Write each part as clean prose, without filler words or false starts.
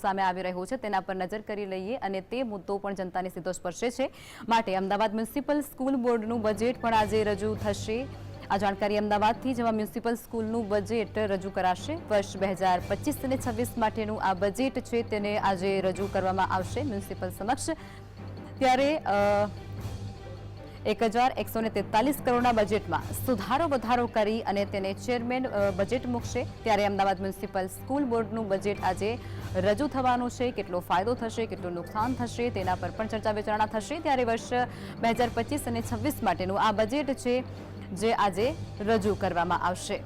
સામે આવી રહ્યો છે તેના પર નજર કરી લઈએ અને તે મુદ્દો પણ જનતાને સીધો સ્પર્શે છે માટે અમદાવાદ મ્યુનિસિપલ સ્કૂલ બોર્ડનું બજેટ પણ આજે રજૂ થશે। આ જાણકારી અમદાવાદથી જેમાં મ્યુનિસિપલ સ્કૂલનું બજેટ રજૂ કરાશે। વર્ષ 2025 અને 26 માટેનું આ બજેટ છે તેને આજે રજૂ કરવામાં આવશે મ્યુનિસિપલ સમક્ષ। ત્યારે 1143 કરોડના બજેટમાં સુધારો વધારો કરી અને તેને ચેરમેન બજેટ મૂકશે। ત્યારે અમદાવાદ મ્યુનિસિપલ સ્કૂલ બોર્ડનું બજેટ આજે રજૂ થવાનું છે। કેટલો ફાયદો થશે, કેટલું નુકસાન થશે તેના પર પણ ચર્ચા વિચારણા થશે। ત્યારે વર્ષ 2025 અને 26 માટેનું આ બજેટ છે જે આજે રજૂ કરવામાં આવશે।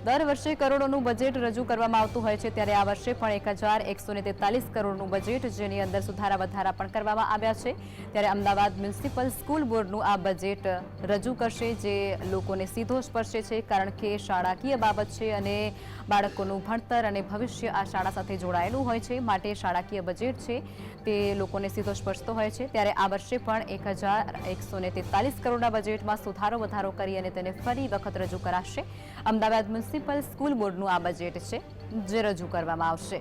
દર વર્ષે કરોડોનું બજેટ રજૂ કરવામાં આવતું હોય છે ત્યારે આ વર્ષે પણ 1143 કરોડનું બજેટ જેની અંદર સુધારા વધારા પણ કરવામાં આવ્યા છે। ત્યારે અમદાવાદ મ્યુનિસિપલ સ્કૂલ બોર્ડનું આ બજેટ રજૂ કરશે જે લોકોને સીધો સ્પર્શે છે કારણ કે શાળાકીય બાબત છે અને બાળકોનું ભણતર અને ભવિષ્ય આ શાળા સાથે જોડાયેલું હોય છે માટે શાળાકીય બજેટ છે તે લોકોને સીધો સ્પર્શતો હોય છે। ત્યારે આ વર્ષે પણ 1143 કરોડના બજેટમાં સુધારો વધારો કરી અને તેને ફરી વખત રજૂ કરાશે। અમદાવાદ મ્યુનિસિપલ સ્કૂલ બોર્ડનું આ બજેટ છે જે રજૂ કરવામાં આવશે।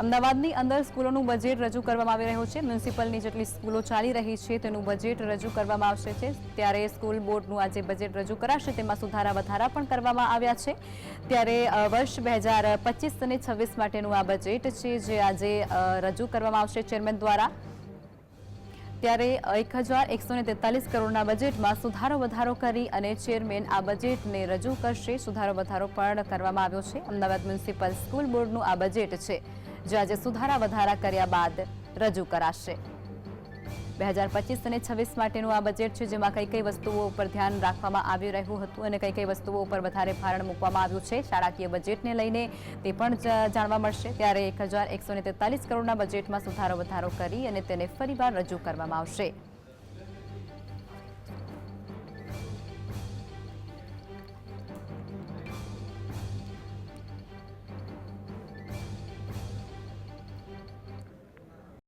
અમદાવાદની અંદર સ્કૂલોનું બજેટ રજૂ કરવામાં આવી રહ્યું છે। મ્યુનિસિપલની જેટલી સ્કૂલો ચાલી રહી છે તેનું બજેટ રજૂ કરવામાં આવશે। ત્યારે સ્કૂલ બોર્ડનું આજે બજેટ રજૂ કરાશે તેમાં સુધારા વધારા પણ કરવામાં આવ્યા છે। ત્યારે વર્ષ 2025 અને 26 માટેનું આ બજેટ છે જે આજે રજૂ કરવામાં આવશે ચેરમેન દ્વારા। ત્યારે 1143 કરોડના બજેટમાં સુધારો વધારો કરી અને ચેરમેન આ બજેટને રજૂ કરશે। સુધારો વધારો પણ કરવામાં આવ્યો છે। અમદાવાદ મ્યુનિસિપલ સ્કૂલ બોર્ડનું આ બજેટ છે જે આજે સુધારા વધારા કર્યા બાદ રજૂ કરાશે। 2025 અને 26 માટેનું આ બજેટ છે જેમાં કઈ કઈ વસ્તુઓ ઉપર ધ્યાન રાખવામાં આવી રહ્યું હતું અને કઈ કઈ વસ્તુઓ ઉપર વધારે ભારણ મૂકવામાં આવ્યું છે શાળાકીય બજેટને લઈને તે પણ જાણવા મળશે। ત્યારે 1143 કરોડના બજેટમાં સુધારો વધારો કરી અને તેને ફરીવાર રજૂ કરવામાં આવશે।